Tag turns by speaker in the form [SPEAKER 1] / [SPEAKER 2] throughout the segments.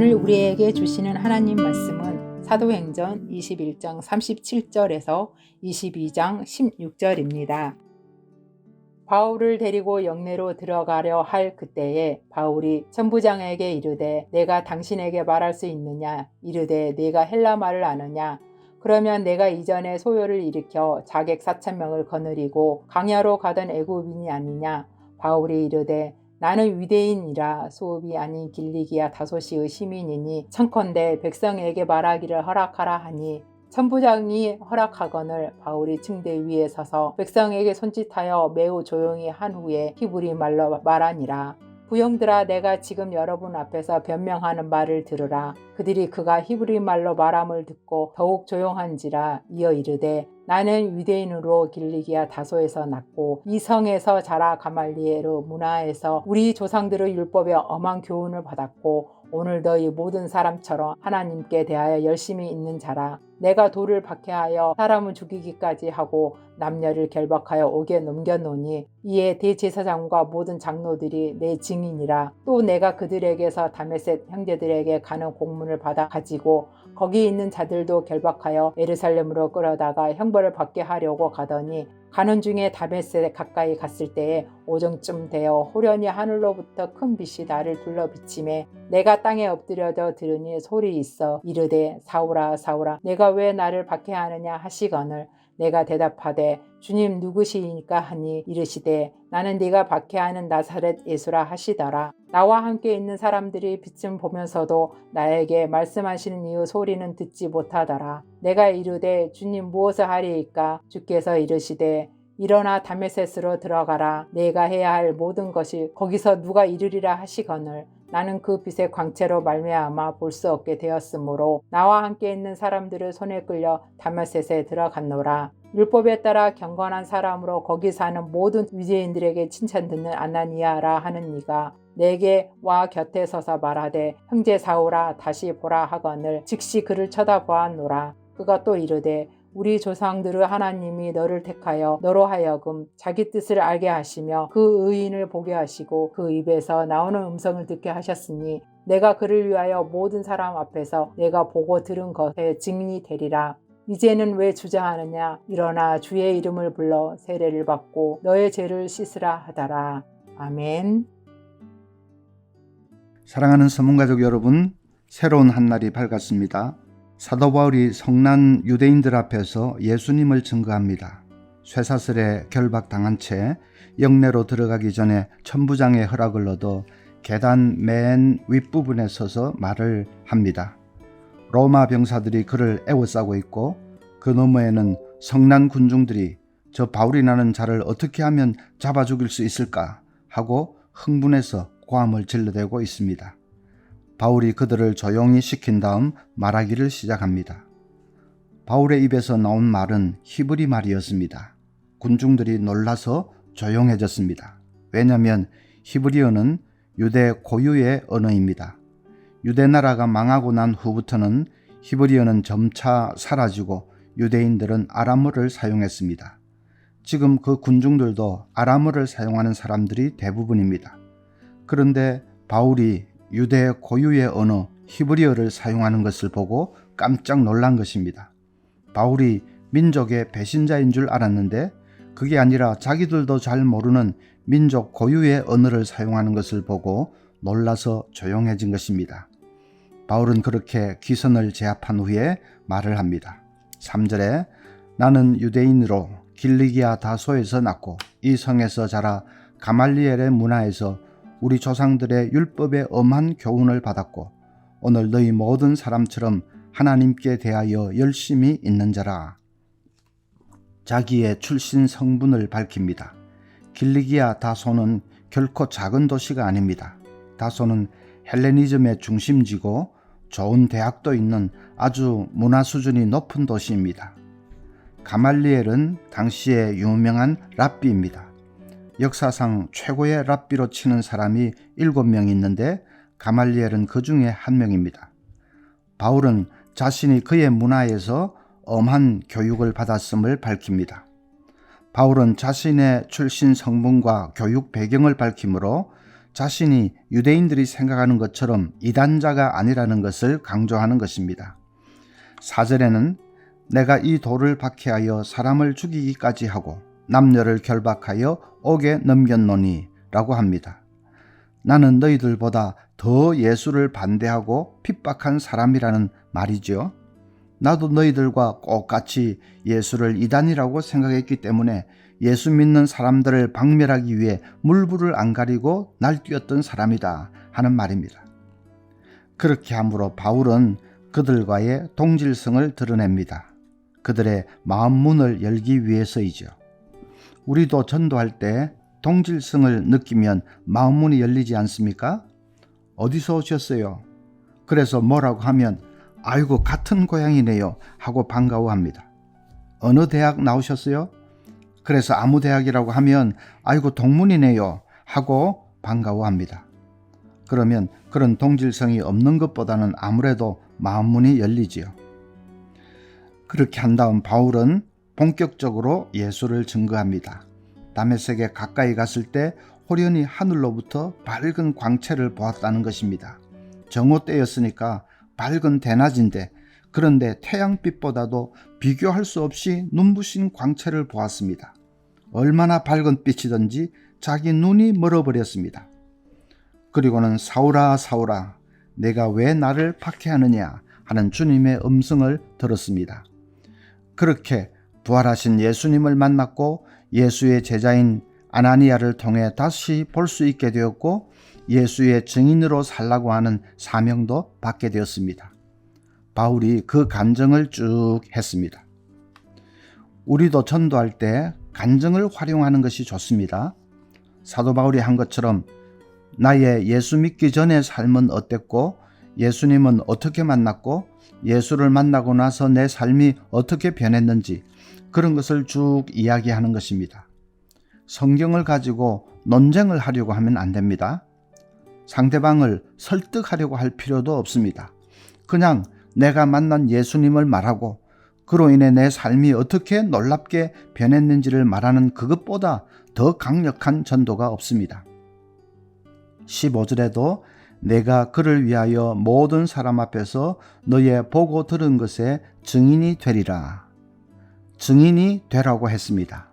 [SPEAKER 1] 오늘 우리에게 주시는 하나님 말씀은 사도행전 21장 37절에서 22장 16절입니다. 바울을 데리고 영내로 들어가려 할 그때에 바울이 천부장에게 이르되 내가 당신에게 말할 수 있느냐? 이르되 네가 헬라 말을 아느냐? 그러면 내가 이전에 소요를 일으켜 자객 4,000명을 거느리고 광야로 가던 애굽인이 아니냐? 바울이 이르되 나는 유대인이라 수읍이 아닌 길리기아 다소시의 시민이니 청컨대 백성에게 말하기를 허락하라 하니 천부장이 허락하거늘 바울이 층대 위에 서서 백성에게 손짓하여 매우 조용히 한 후에 히브리 말로 말하니라. 부형들아, 내가 지금 여러분 앞에서 변명하는 말을 들으라. 그들이 그가 히브리 말로 말함을 듣고 더욱 조용한지라. 이어 이르되 나는 유대인으로 길리기아 다소에서 났고 이 성에서 자라 가말리엘의 문화에서 우리 조상들의 율법에 엄한 교훈을 받았고 오늘도 이 모든 사람처럼 하나님께 대하여 열심히 있는 자라. 내가 돌을 박해하여 사람을 죽이기까지 하고 남녀를 결박하여 옥에 넘겨놓으니 이에 대제사장과 모든 장로들이 내 증인이라. 또 내가 그들에게서 다메섹 형제들에게 가는 공문을 받아 가지고 거기 있는 자들도 결박하여 예루살렘으로 끌어다가 형벌을 받게 하려고 가더니 가는 중에 다메섹에 가까이 갔을 때에 오정쯤 되어 호련히 하늘로부터 큰 빛이 나를 둘러 비치매 내가 땅에 엎드려져 들으니 소리 있어 이르되 사울아 사울아 내가 왜 나를 박해하느냐 하시거늘 내가 대답하되 주님 누구시니까 하니 이르시되 나는 네가 박해하는 나사렛 예수라 하시더라. 나와 함께 있는 사람들이 빛을 보면서도 나에게 말씀하시는 이의 소리는 듣지 못하더라. 내가 이르되 주님 무엇을 하리이까? 주께서 이르시되 일어나 다메섹으로 들어가라. 내가 해야 할 모든 것이 거기서 누가 이르리라 하시거늘 나는 그 빛의 광채로 말미암아 볼 수 없게 되었으므로 나와 함께 있는 사람들을 손에 끌려 다메섹에 들어갔노라. 율법에 따라 경건한 사람으로 거기 사는 모든 유대인들에게 칭찬 듣는 아나니아라 하는 이가 내게 와 곁에 서서 말하되 형제 사울아 다시 보라 하거늘 즉시 그를 쳐다보았노라. 그가 또 이르되 우리 조상들의 하나님이 너를 택하여 너로 하여금 자기 뜻을 알게 하시며 그 의인을 보게 하시고 그 입에서 나오는 음성을 듣게 하셨으니 내가 그를 위하여 모든 사람 앞에서 내가 보고 들은 것에 증인이 되리라. 이제는 왜 주저하느냐? 일어나 주의 이름을 불러 세례를 받고 너의 죄를 씻으라 하더라. 아멘.
[SPEAKER 2] 사랑하는 성문가족 여러분, 새로운 한날이 밝았습니다. 사도 바울이 성난 유대인들 앞에서 예수님을 증거합니다. 쇠사슬에 결박당한 채 영내로 들어가기 전에 천부장의 허락을 얻어 계단 맨 윗부분에 서서 말을 합니다. 로마 병사들이 그를 에워싸고 있고 그 너머에는 성난 군중들이 저 바울이라는 자를 어떻게 하면 잡아 죽일 수 있을까 하고 흥분해서 고함을 질러대고 있습니다. 바울이 그들을 조용히 시킨 다음 말하기를 시작합니다. 바울의 입에서 나온 말은 히브리 말이었습니다. 군중들이 놀라서 조용해졌습니다. 왜냐하면 히브리어는 유대 고유의 언어입니다. 유대 나라가 망하고 난 후부터는 히브리어는 점차 사라지고 유대인들은 아람어를 사용했습니다. 지금 그 군중들도 아람어를 사용하는 사람들이 대부분입니다. 그런데 바울이 유대 고유의 언어 히브리어를 사용하는 것을 보고 깜짝 놀란 것입니다. 바울이 민족의 배신자인 줄 알았는데 그게 아니라 자기들도 잘 모르는 민족 고유의 언어를 사용하는 것을 보고 놀라서 조용해진 것입니다. 바울은 그렇게 기선을 제압한 후에 말을 합니다. 3절에 나는 유대인으로 길리기아 다소에서 났고 이 성에서 자라 가말리엘의 문화에서 우리 조상들의 율법에 엄한 교훈을 받았고 오늘 너희 모든 사람처럼 하나님께 대하여 열심히 있는 자라. 자기의 출신 성분을 밝힙니다. 길리기아 다소는 결코 작은 도시가 아닙니다. 다소는 헬레니즘의 중심지고 좋은 대학도 있는 아주 문화 수준이 높은 도시입니다. 가말리엘은 당시의 유명한 랍비입니다. 역사상 최고의 랍비로 치는 사람이 7명 있는데 가말리엘은 그 중에 한 명입니다. 바울은 자신이 그의 문화에서 엄한 교육을 받았음을 밝힙니다. 바울은 자신의 출신 성분과 교육 배경을 밝히므로 자신이 유대인들이 생각하는 것처럼 이단자가 아니라는 것을 강조하는 것입니다. 4절에는 내가 이 돌을 박해하여 사람을 죽이기까지 하고 남녀를 결박하여 옥에 넘겼노니 라고 합니다. 나는 너희들보다 더 예수를 반대하고 핍박한 사람이라는 말이죠. 나도 너희들과 똑같이 예수를 이단이라고 생각했기 때문에 예수 믿는 사람들을 박멸하기 위해 물불을 안 가리고 날뛰었던 사람이다 하는 말입니다. 그렇게 함으로 바울은 그들과의 동질성을 드러냅니다. 그들의 마음 문을 열기 위해서이죠. 우리도 전도할 때 동질성을 느끼면 마음 문이 열리지 않습니까? 어디서 오셨어요? 그래서 뭐라고 하면 아이고 같은 고향이네요 하고 반가워합니다. 어느 대학 나오셨어요? 그래서 아무 대학이라고 하면 아이고 동문이네요 하고 반가워합니다. 그러면 그런 동질성이 없는 것보다는 아무래도 마음문이 열리지요. 그렇게 한 다음 바울은 본격적으로 예수를 증거합니다. 다메섹에 가까이 갔을 때 호련히 하늘로부터 밝은 광채를 보았다는 것입니다. 정오 때였으니까 밝은 대낮인데 그런데 태양빛보다도 비교할 수 없이 눈부신 광채를 보았습니다. 얼마나 밝은 빛이든지 자기 눈이 멀어버렸습니다. 그리고는 사울아 사울아 내가 왜 나를 박해하느냐 하는 주님의 음성을 들었습니다. 그렇게 부활하신 예수님을 만났고 예수의 제자인 아나니아를 통해 다시 볼 수 있게 되었고 예수의 증인으로 살라고 하는 사명도 받게 되었습니다. 바울이 그 간증을 쭉 했습니다. 우리도 전도할 때 간증을 활용하는 것이 좋습니다. 사도 바울이 한 것처럼 나의 예수 믿기 전의 삶은 어땠고 예수님은 어떻게 만났고 예수를 만나고 나서 내 삶이 어떻게 변했는지 그런 것을 쭉 이야기하는 것입니다. 성경을 가지고 논쟁을 하려고 하면 안 됩니다. 상대방을 설득하려고 할 필요도 없습니다. 그냥 내가 만난 예수님을 말하고 그로 인해 내 삶이 어떻게 놀랍게 변했는지를 말하는 그것보다 더 강력한 전도가 없습니다. 15절에도 내가 그를 위하여 모든 사람 앞에서 너의 보고 들은 것에 증인이 되리라. 증인이 되라고 했습니다.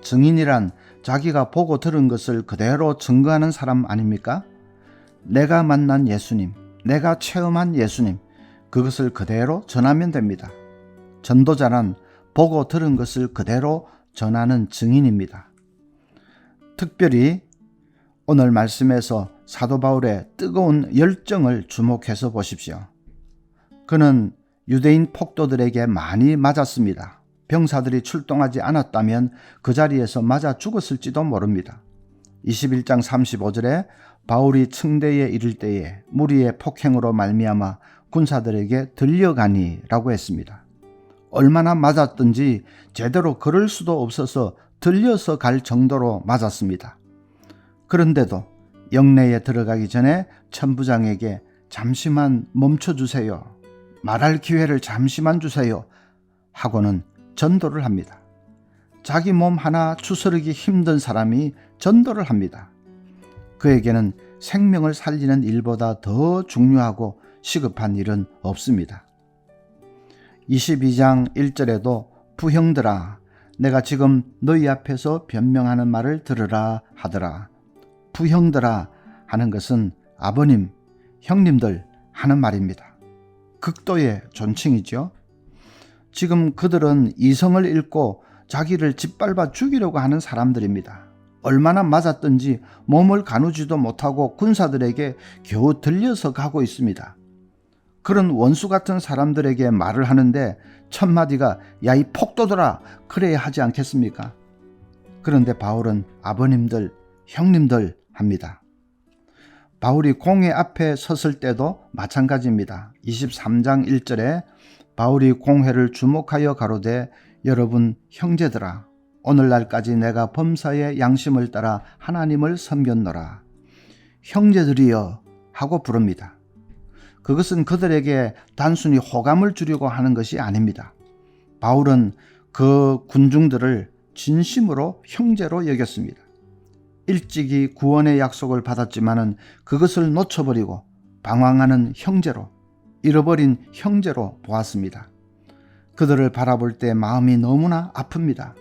[SPEAKER 2] 증인이란 자기가 보고 들은 것을 그대로 증거하는 사람 아닙니까? 내가 만난 예수님, 내가 체험한 예수님, 그것을 그대로 전하면 됩니다. 전도자란 보고 들은 것을 그대로 전하는 증인입니다. 특별히 오늘 말씀에서 사도 바울의 뜨거운 열정을 주목해서 보십시오. 그는 유대인 폭도들에게 많이 맞았습니다. 병사들이 출동하지 않았다면 그 자리에서 맞아 죽었을지도 모릅니다. 21장 35절에 바울이 층대에 이를 때에 무리의 폭행으로 말미암아 군사들에게 들려가니 라고 했습니다. 얼마나 맞았든지 제대로 걸을 수도 없어서 들려서 갈 정도로 맞았습니다. 그런데도 영내에 들어가기 전에 천부장에게 잠시만 멈춰주세요. 말할 기회를 잠시만 주세요. 하고는 전도를 합니다. 자기 몸 하나 추스르기 힘든 사람이 전도를 합니다. 그에게는 생명을 살리는 일보다 더 중요하고 시급한 일은 없습니다. 22장 1절에도 부형들아 내가 지금 너희 앞에서 변명하는 말을 들으라 하더라. 부형들아 하는 것은 아버님, 형님들 하는 말입니다. 극도의 존칭이죠. 지금 그들은 이성을 잃고 자기를 짓밟아 죽이려고 하는 사람들입니다. 얼마나 맞았든지 몸을 가누지도 못하고 군사들에게 겨우 들려서 가고 있습니다. 그런 원수 같은 사람들에게 말을 하는데 첫마디가 야 이 폭도들아 그래야 하지 않겠습니까? 그런데 바울은 아버님들, 형님들 합니다. 바울이 공회 앞에 섰을 때도 마찬가지입니다. 23장 1절에 바울이 공회를 주목하여 가로되 여러분 형제들아 오늘날까지 내가 범사의 양심을 따라 하나님을 섬겼노라. 형제들이여 하고 부릅니다. 그것은 그들에게 단순히 호감을 주려고 하는 것이 아닙니다. 바울은 그 군중들을 진심으로 형제로 여겼습니다. 일찍이 구원의 약속을 받았지만은 그것을 놓쳐버리고 방황하는 형제로, 잃어버린 형제로 보았습니다. 그들을 바라볼 때 마음이 너무나 아픕니다.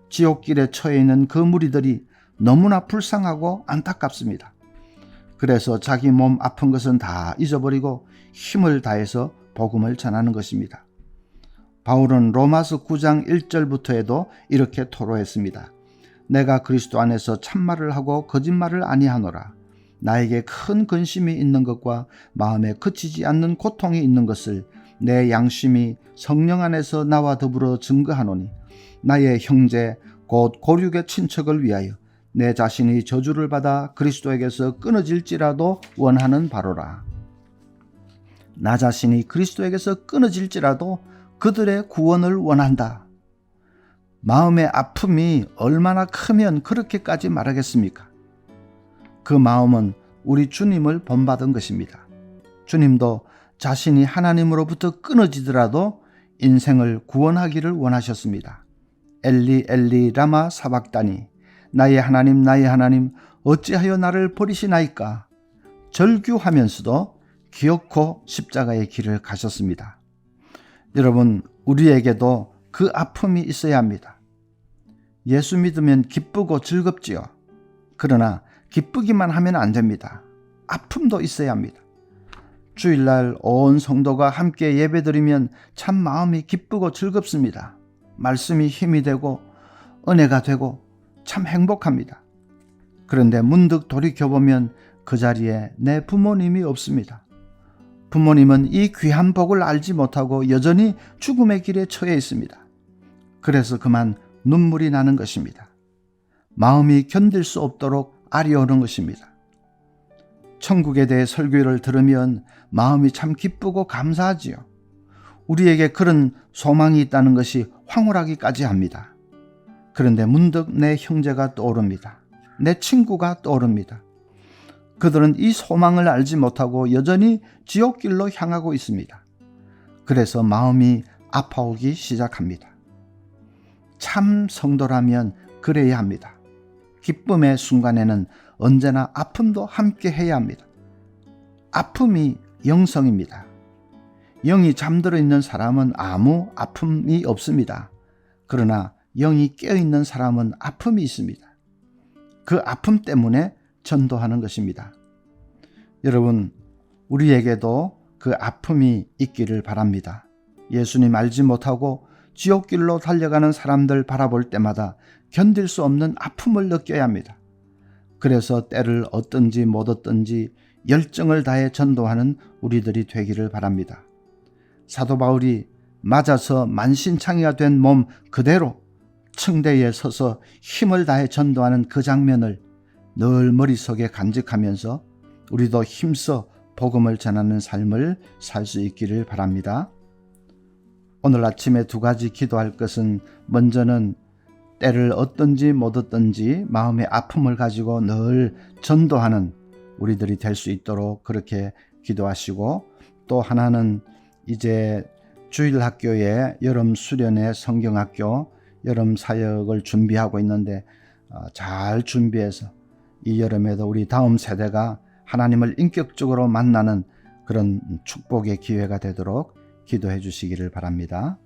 [SPEAKER 2] 지옥길에 처해 있는 그 무리들이 너무나 불쌍하고 안타깝습니다. 그래서 자기 몸 아픈 것은 다 잊어버리고 힘을 다해서 복음을 전하는 것입니다. 바울은 로마서 9장 1절부터에도 이렇게 토로했습니다. 내가 그리스도 안에서 참말을 하고 거짓말을 아니하노라. 나에게 큰 근심이 있는 것과 마음에 그치지 않는 고통이 있는 것을 내 양심이 성령 안에서 나와 더불어 증거하노니 나의 형제 곧 고륙의 친척을 위하여 내 자신이 저주를 받아 그리스도에게서 끊어질지라도 원하는 바로라. 나 자신이 그리스도에게서 끊어질지라도 그들의 구원을 원한다. 마음의 아픔이 얼마나 크면 그렇게까지 말하겠습니까? 그 마음은 우리 주님을 본받은 것입니다. 주님도 자신이 하나님으로부터 끊어지더라도 인생을 구원하기를 원하셨습니다. 엘리 엘리 라마 사박다니 나의 하나님 어찌하여 나를 버리시나이까. 절규하면서도 기어코 십자가의 길을 가셨습니다. 여러분, 우리에게도 그 아픔이 있어야 합니다. 예수 믿으면 기쁘고 즐겁지요. 그러나 기쁘기만 하면 안 됩니다. 아픔도 있어야 합니다. 주일날 온 성도가 함께 예배드리면 참 마음이 기쁘고 즐겁습니다. 말씀이 힘이 되고 은혜가 되고 참 행복합니다. 그런데 문득 돌이켜보면 그 자리에 내 부모님이 없습니다. 부모님은 이 귀한 복을 알지 못하고 여전히 죽음의 길에 처해 있습니다. 그래서 그만 눈물이 나는 것입니다. 마음이 견딜 수 없도록 아려오는 것입니다. 천국에 대해 설교를 들으면 마음이 참 기쁘고 감사하지요. 우리에게 그런 소망이 있다는 것이 황홀하기까지 합니다. 그런데 문득 내 형제가 떠오릅니다. 내 친구가 떠오릅니다. 그들은 이 소망을 알지 못하고 여전히 지옥길로 향하고 있습니다. 그래서 마음이 아파오기 시작합니다. 참 성도라면 그래야 합니다. 기쁨의 순간에는 언제나 아픔도 함께 해야 합니다. 아픔이 영성입니다. 영이 잠들어 있는 사람은 아무 아픔이 없습니다. 그러나 영이 깨어있는 사람은 아픔이 있습니다. 그 아픔 때문에 전도하는 것입니다. 여러분, 우리에게도 그 아픔이 있기를 바랍니다. 예수님 알지 못하고 지옥길로 달려가는 사람들 바라볼 때마다 견딜 수 없는 아픔을 느껴야 합니다. 그래서 때를 얻든지 못 얻든지 열정을 다해 전도하는 우리들이 되기를 바랍니다. 사도 바울이 맞아서 만신창이가 된 몸 그대로 층대에 서서 힘을 다해 전도하는 그 장면을 늘 머릿속에 간직하면서 우리도 힘써 복음을 전하는 삶을 살 수 있기를 바랍니다. 오늘 아침에 두 가지 기도할 것은, 먼저는 때를 얻든지 못 얻든지 마음의 아픔을 가지고 늘 전도하는 우리들이 될 수 있도록 그렇게 기도하시고, 또 하나는 이제 주일학교에 여름 수련회 성경학교 여름 사역을 준비하고 있는데 잘 준비해서 이 여름에도 우리 다음 세대가 하나님을 인격적으로 만나는 그런 축복의 기회가 되도록 기도해 주시기를 바랍니다.